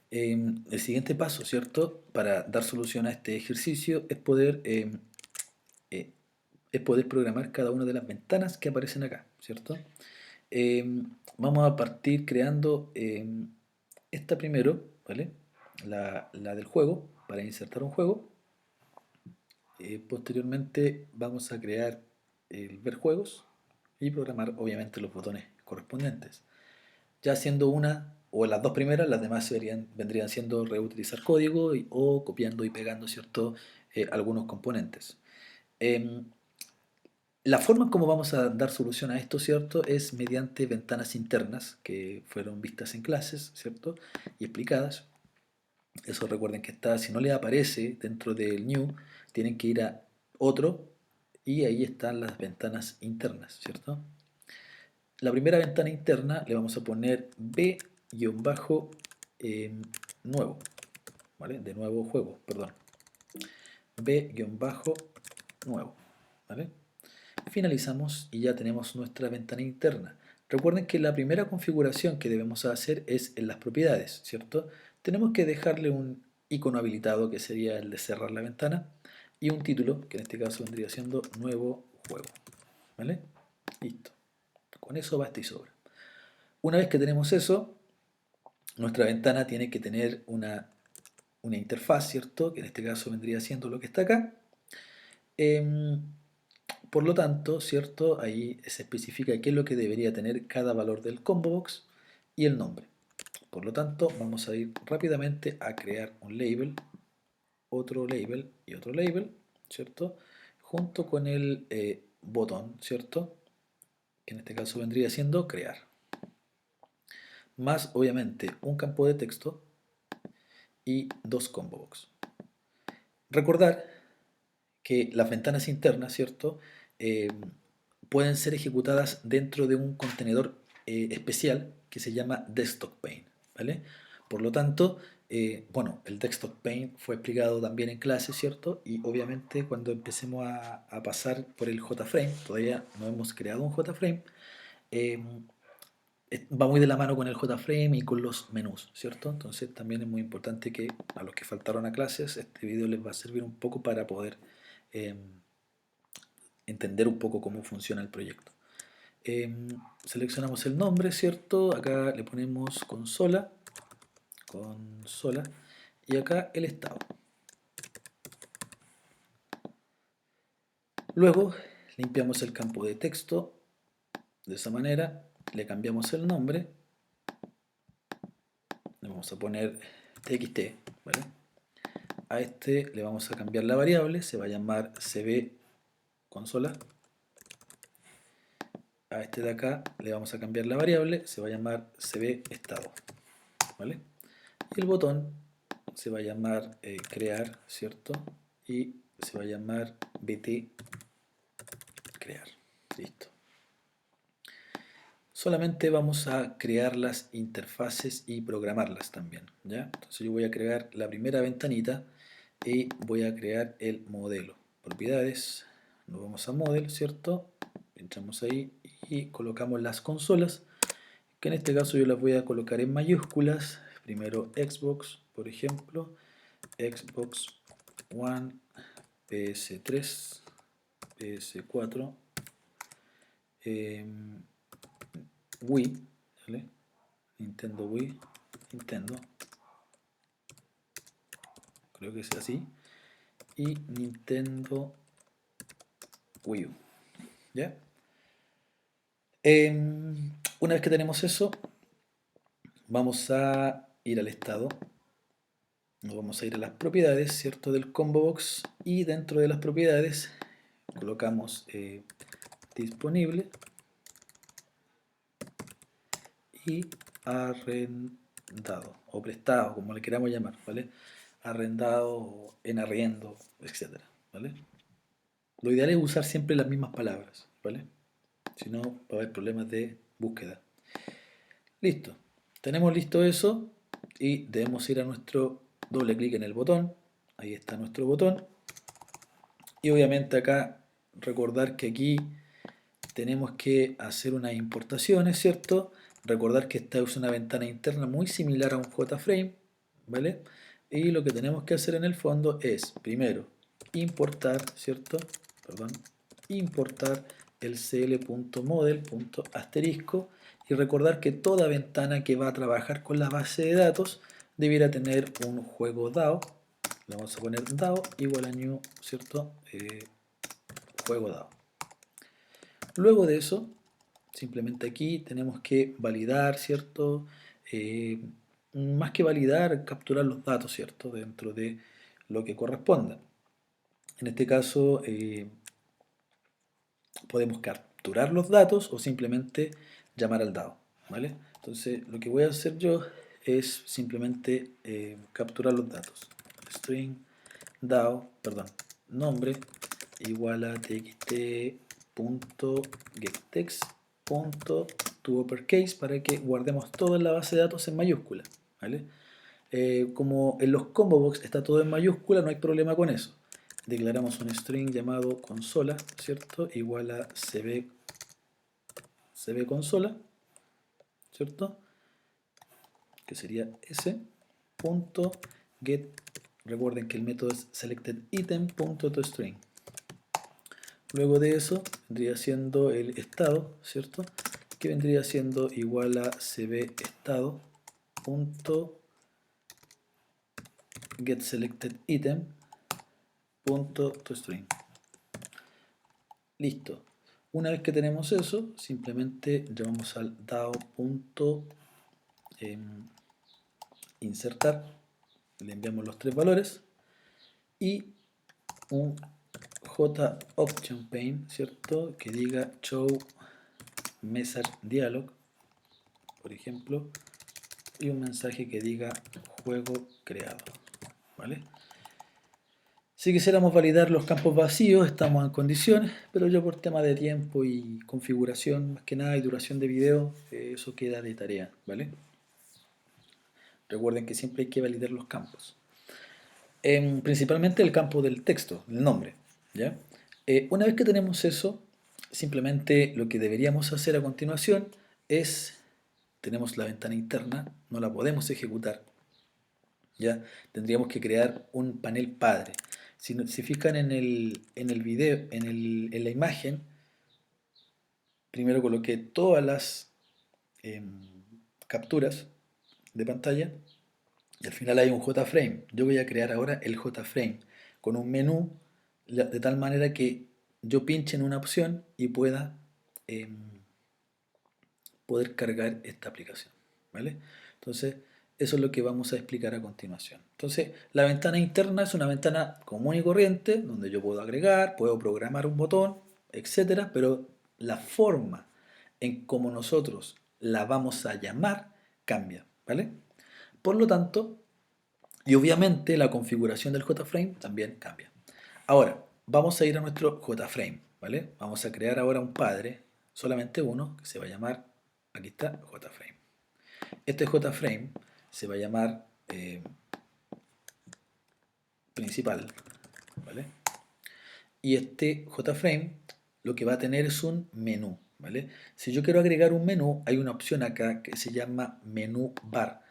El siguiente paso, ¿cierto? Para dar solución a este ejercicio eh, es poder programar cada una de las ventanas que aparecen acá, ¿cierto? Vamos a partir creando esta primero, ¿vale? La del juego, para insertar un juego. Posteriormente vamos a crear el ver juegos y programar obviamente los botones correspondientes. Ya siendo una o las dos primeras, las demás vendrían siendo reutilizar código o copiando y pegando, ¿cierto? Algunos componentes. Em, la forma en cómo vamos a dar solución a esto, ¿cierto? Es mediante ventanas internas que fueron vistas en clases, ¿cierto? Y explicadas. Eso recuerden que está, si no les aparece dentro del new, tienen que ir a otro y ahí están las ventanas internas, ¿cierto? La primera ventana interna le vamos a poner b-nuevo, ¿vale? De nuevo juego, perdón. b-nuevo, ¿vale? Finalizamos y ya tenemos nuestra ventana interna. Recuerden que la primera configuración que debemos hacer es en las propiedades, ¿cierto? Tenemos que dejarle un icono habilitado que sería el de cerrar la ventana y un título que en este caso vendría siendo nuevo juego, ¿vale? Listo. Con eso basta y sobra. Una vez que tenemos eso, nuestra ventana tiene que tener una interfaz, ¿cierto? Que en este caso vendría siendo lo que está acá. Em, Por lo tanto, ¿cierto? Ahí se especifica qué es lo que debería tener cada valor del combo box y el nombre. Por lo tanto, vamos a ir rápidamente a crear un label, otro label y otro label, ¿cierto? Junto con el botón, ¿cierto? Que en este caso vendría siendo crear. Más, obviamente, un campo de texto y dos combo box. Recordar que las ventanas internas, ¿cierto? Eh, Pueden ser ejecutadas dentro de un contenedor especial que se llama Desktop Pane, ¿vale? Por lo tanto, bueno, el Desktop Pane fue explicado también en clase, ¿cierto? Y obviamente cuando empecemos a pasar por el JFrame, todavía no hemos creado un JFrame, eh, va muy de la mano con el JFrame y con los menús, ¿cierto? Entonces también es muy importante que a los que faltaron a clases, este video les va a servir un poco para poder eh, entender un poco cómo funciona el proyecto. Eh, Seleccionamos el nombre, ¿cierto? Acá le ponemos consola, consola, y acá el estado. Luego limpiamos el campo de texto de esa manera, le cambiamos el nombre, le vamos a poner txt, ¿vale? A este le vamos a cambiar la variable, se va a llamar cb consola. A este de acá le vamos a cambiar la variable, se va a llamar cb estado, ¿vale? Y el botón se va a llamar crear, ¿cierto? Y se va a llamar bt crear. Listo. Solamente vamos a crear las interfaces y programarlas también, ¿ya? Entonces yo voy a crear la primera ventanita y voy a crear el modelo. Propiedades, nos vamos a model, ¿cierto? Entramos ahí y colocamos las consolas, que en este caso yo las voy a colocar en mayúsculas. Primero Xbox, por ejemplo, Xbox One, PS3, PS4, Wii, ¿vale? Nintendo Wii, Nintendo, creo que es así, y Nintendo Wii U, ¿ya? Una vez que tenemos eso, vamos a ir al estado, nos vamos a ir a las propiedades, ¿cierto? Del combo box y dentro de las propiedades colocamos disponible y arrendado o prestado, como le queramos llamar, ¿vale? Arrendado, en arriendo, etcétera, ¿vale? Lo ideal es usar siempre las mismas palabras, ¿vale? Si no, va a haber problemas de búsqueda. Listo. Tenemos listo eso y debemos ir a nuestro doble clic en el botón. Ahí está nuestro botón. Y obviamente acá recordar que aquí tenemos que hacer unas importaciones, ¿cierto? Recordar que esta es una ventana interna muy similar a un JFrame, ¿vale? Y lo que tenemos que hacer en el fondo es, primero, importar, ¿cierto? Perdón, importar el cl.model.asterisco y recordar que toda ventana que va a trabajar con la base de datos debiera tener un juego DAO. Le vamos a poner DAO igual a new, ¿cierto? Juego DAO. Luego de eso, simplemente aquí tenemos que validar, ¿cierto? Más que validar, capturar los datos, ¿cierto? Dentro de lo que corresponda. En este caso, podemos capturar los datos o simplemente llamar al DAO, ¿vale? Entonces, lo que voy a hacer yo es simplemente capturar los datos. String DAO, perdón, nombre igual a txt.getText.toUpperCase para que guardemos todo en la base de datos en mayúscula, ¿vale? Como en los combo box está todo en mayúscula, no hay problema con eso. Declaramos un string llamado consola, ¿cierto? Igual a cb consola, ¿cierto? Que sería s.get. Recuerden que el método es selectedItem.toString. Luego de eso vendría siendo el estado, ¿cierto? Que vendría siendo igual a cbestado.getSelectedItem.toString. Listo. Una vez que tenemos eso, simplemente llamamos al DAO.insertar, le enviamos los tres valores y un JOptionPane, ¿cierto? Que diga show message dialog, por ejemplo, y un mensaje que diga juego creado, ¿vale? Si quisiéramos validar los campos vacíos, estamos en condiciones, pero yo por tema de tiempo y configuración, más que nada, y duración de video, eso queda de tarea, ¿vale? Recuerden que siempre hay que validar los campos. Principalmente el campo del texto, el nombre, ¿ya? Una vez que tenemos eso, simplemente lo que deberíamos hacer a continuación es, tenemos la ventana interna, no la podemos ejecutar, ¿ya? Tendríamos que crear un panel padre. Si se fijan en el video, en la imagen, primero coloqué todas las capturas de pantalla y al final hay un JFrame. Yo voy a crear ahora el JFrame con un menú de tal manera que yo pinche en una opción y pueda poder cargar esta aplicación, ¿vale? Entonces, eso es lo que vamos a explicar a continuación. Entonces, la ventana interna es una ventana común y corriente, donde yo puedo agregar, puedo programar un botón, etcétera, pero la forma en cómo nosotros la vamos a llamar cambia, ¿vale? Por lo tanto, y obviamente la configuración del JFrame también cambia. Ahora, vamos a ir a nuestro JFrame, ¿vale? Vamos a crear ahora un padre, solamente uno, que se va a llamar, aquí está, JFrame. Este JFrame se va a llamar principal, ¿vale? Y este JFrame lo que va a tener es un menú, ¿vale? Si yo quiero agregar un menú, hay una opción acá que se llama menú bar.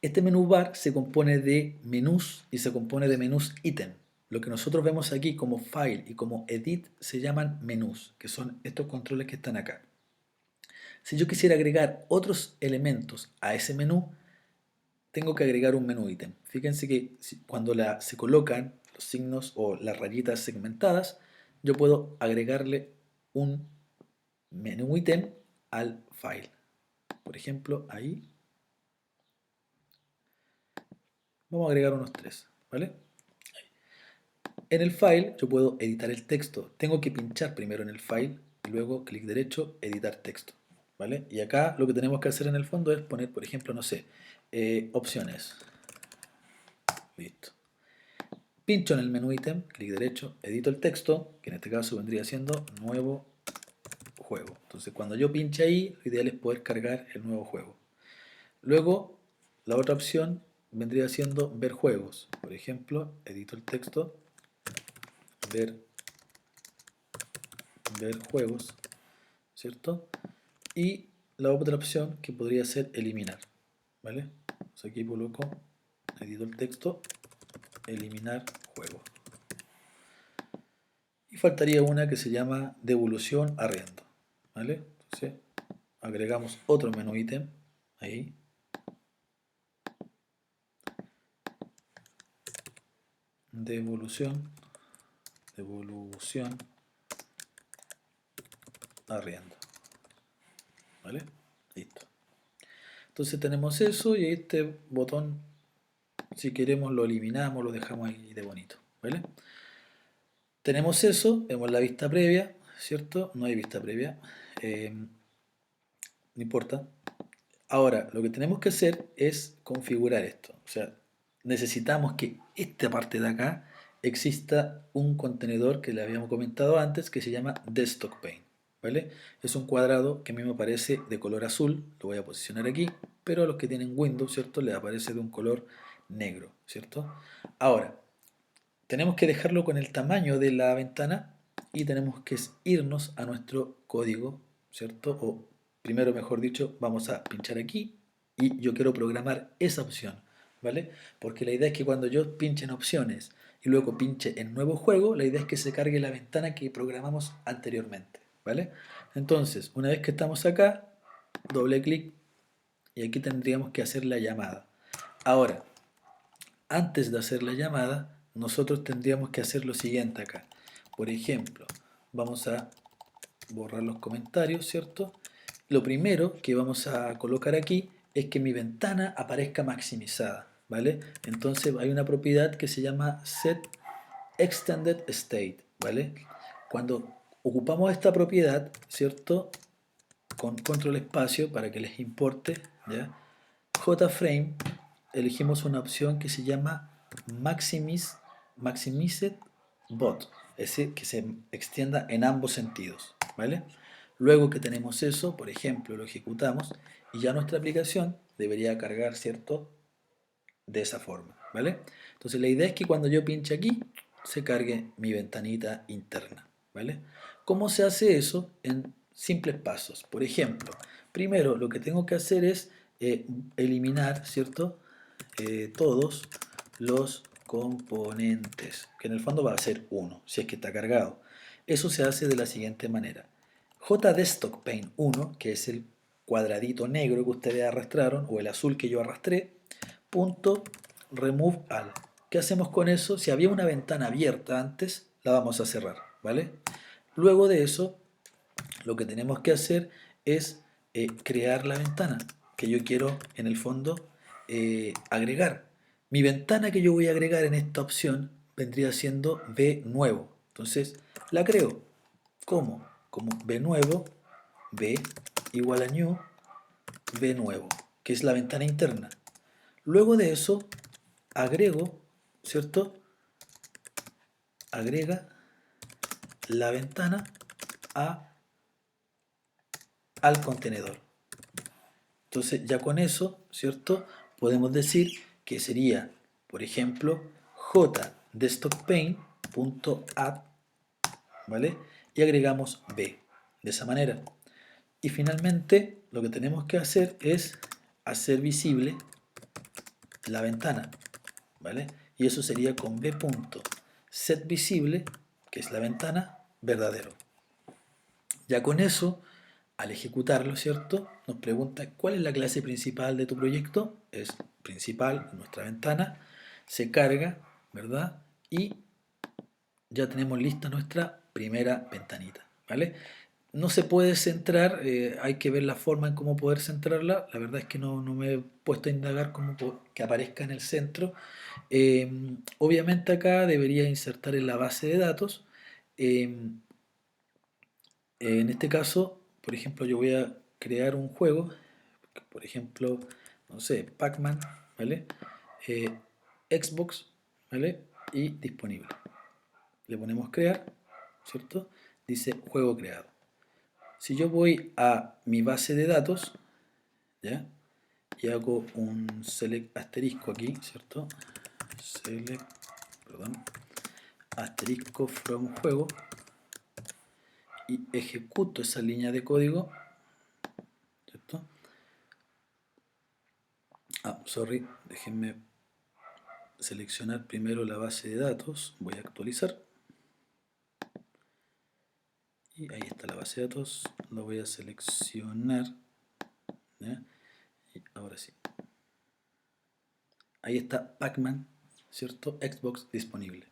Este menú bar se compone de menús y se compone de menús ítem. Lo que nosotros vemos aquí como file y como edit se llaman menús, que son estos controles que están acá. Si yo quisiera agregar otros elementos a ese menú, tengo que agregar un menú ítem. Fíjense que cuando se colocan los signos o las rayitas segmentadas, yo puedo agregarle un menú ítem al file. Por ejemplo, ahí vamos a agregar unos tres, ¿vale? En el file yo puedo editar el texto. Tengo que pinchar primero en el file y luego clic derecho, editar texto, ¿vale? Y acá lo que tenemos que hacer en el fondo es poner, por ejemplo, no sé, opciones. Listo. Pincho en el menú ítem, clic derecho, edito el texto, que en este caso vendría siendo nuevo juego. Entonces cuando yo pinche ahí, lo ideal es poder cargar el nuevo juego. Luego, la otra opción vendría siendo ver juegos. Por ejemplo, edito el texto, ver, ver juegos, ¿cierto? Y la otra opción que podría ser eliminar, ¿vale? Entonces aquí coloco edito el texto, eliminar juego. Y faltaría una que se llama devolución arriendo, ¿vale? Entonces agregamos otro menú ítem, ahí, devolución arriendo, ¿vale? Listo. Entonces tenemos eso y este botón, si queremos lo eliminamos, lo dejamos ahí de bonito, ¿vale? Tenemos eso, vemos la vista previa, ¿cierto? No hay vista previa, no importa. Ahora, lo que tenemos que hacer es configurar esto. O sea, necesitamos que esta parte de acá exista un contenedor que le habíamos comentado antes que se llama Desktop Pane, ¿vale? Es un cuadrado que a mí me aparece de color azul, lo voy a posicionar aquí, pero a los que tienen Windows, ¿cierto? Les aparece de un color negro, ¿cierto? Ahora, tenemos que dejarlo con el tamaño de la ventana y tenemos que irnos a nuestro código, ¿cierto? O primero, mejor dicho, vamos a pinchar aquí y yo quiero programar esa opción, ¿vale? Porque la idea es que cuando yo pinche en opciones y luego pinche en nuevo juego, la idea es que se cargue la ventana que programamos anteriormente, ¿vale? Entonces, una vez que estamos acá, doble clic y aquí tendríamos que hacer la llamada. Ahora, antes de hacer la llamada, nosotros tendríamos que hacer lo siguiente acá. Por ejemplo, vamos a borrar los comentarios, ¿cierto? Lo primero que vamos a colocar aquí es que mi ventana aparezca maximizada, ¿vale? Entonces hay una propiedad que se llama set extended state, ¿vale? Cuando ocupamos esta propiedad, ¿cierto? Con control espacio para que les importe, ¿ya? JFrame, elegimos una opción que se llama Maximized Bot, es decir, que se extienda en ambos sentidos, ¿vale? Luego que tenemos eso, por ejemplo, lo ejecutamos y ya nuestra aplicación debería cargar, ¿cierto? De esa forma, ¿vale? Entonces la idea es que cuando yo pinche aquí, se cargue mi ventanita interna, ¿vale? ¿Cómo se hace eso? En simples pasos. Por ejemplo, primero lo que tengo que hacer es eliminar, ¿cierto? Todos los componentes, que en el fondo va a ser uno, si es que está cargado. Eso se hace de la siguiente manera. JDesktopPane1, que es el cuadradito negro que ustedes arrastraron, o el azul que yo arrastré, punto remove all. ¿Qué hacemos con eso? Si había una ventana abierta antes, la vamos a cerrar, ¿vale? Luego de eso, lo que tenemos que hacer es crear la ventana que yo quiero en el fondo agregar. Mi ventana que yo voy a agregar en esta opción vendría siendo B nuevo. Entonces la creo. ¿Cómo? Como B nuevo, B igual a new, B nuevo, que es la ventana interna. Luego de eso agrego, ¿cierto? Agrega la ventana al contenedor. Entonces ya con eso, ¿cierto? Podemos decir que sería, por ejemplo, jdesktopPane.add, ¿vale? Y agregamos B, de esa manera. Y finalmente lo que tenemos que hacer es hacer visible la ventana, ¿vale? Y eso sería con b.setVisible, que es la ventana, verdadero. Ya con eso, al ejecutarlo, ¿cierto? Nos pregunta cuál es la clase principal de tu proyecto. Es principal, nuestra ventana. Se carga, ¿verdad? Y ya tenemos lista nuestra primera ventanita, ¿vale? No se puede centrar, hay que ver la forma en cómo poder centrarla. La verdad es que no me he puesto a indagar cómo que aparezca en el centro. Obviamente acá debería insertar en la base de datos. Eh, en este caso, por ejemplo, yo voy a crear un juego, por ejemplo, no sé, Pac-Man, ¿vale? Eh, Xbox, ¿vale? Y disponible. Le ponemos crear, ¿cierto? Dice juego creado. Si yo voy a mi base de datos, ¿ya? Y hago un select asterisco aquí, ¿cierto? Select, perdón, asterisco from juego y ejecuto esa línea de código, ¿cierto? Sorry, déjenme seleccionar primero la base de datos, voy a actualizar. Y ahí está la base de datos, la voy a seleccionar. ¿Ya? Y ahora sí. Ahí está Pac-Man, ¿cierto? Xbox disponible.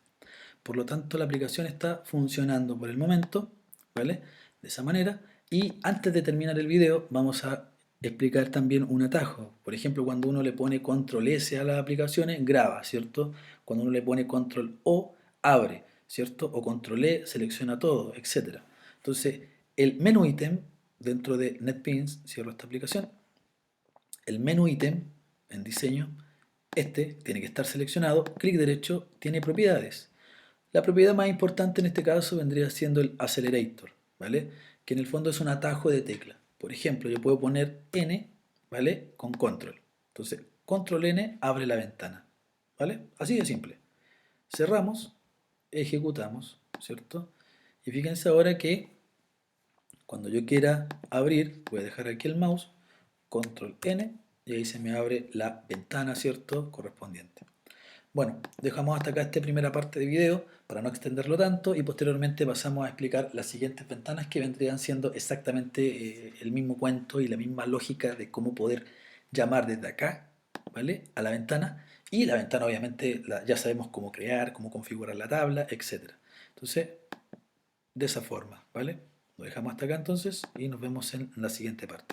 Por lo tanto, la aplicación está funcionando por el momento, ¿vale? De esa manera. Y antes de terminar el video, vamos a explicar también un atajo. Por ejemplo, cuando uno le pone control S a las aplicaciones, graba, ¿cierto? Cuando uno le pone control O, abre, ¿cierto? O control E, selecciona todo, etc. Entonces, el menú ítem dentro de NetBeans, cierro esta aplicación, el menú ítem en diseño, este tiene que estar seleccionado, clic derecho, tiene propiedades. La propiedad más importante en este caso vendría siendo el accelerator, ¿vale? Que en el fondo es un atajo de tecla. Por ejemplo, yo puedo poner N, ¿vale? Con control. Entonces, control N abre la ventana, ¿vale? Así de simple. Cerramos, ejecutamos, ¿cierto? Y fíjense ahora que cuando yo quiera abrir, voy a dejar aquí el mouse, control N, y ahí se me abre la ventana, ¿cierto? Correspondiente. Bueno, dejamos hasta acá esta primera parte de video para no extenderlo tanto y posteriormente pasamos a explicar las siguientes ventanas que vendrían siendo exactamente el mismo cuento y la misma lógica de cómo poder llamar desde acá, ¿vale? A la ventana, y la ventana obviamente ya sabemos cómo crear, cómo configurar la tabla, etc. Entonces, de esa forma, ¿vale? Lo dejamos hasta acá entonces y nos vemos en la siguiente parte.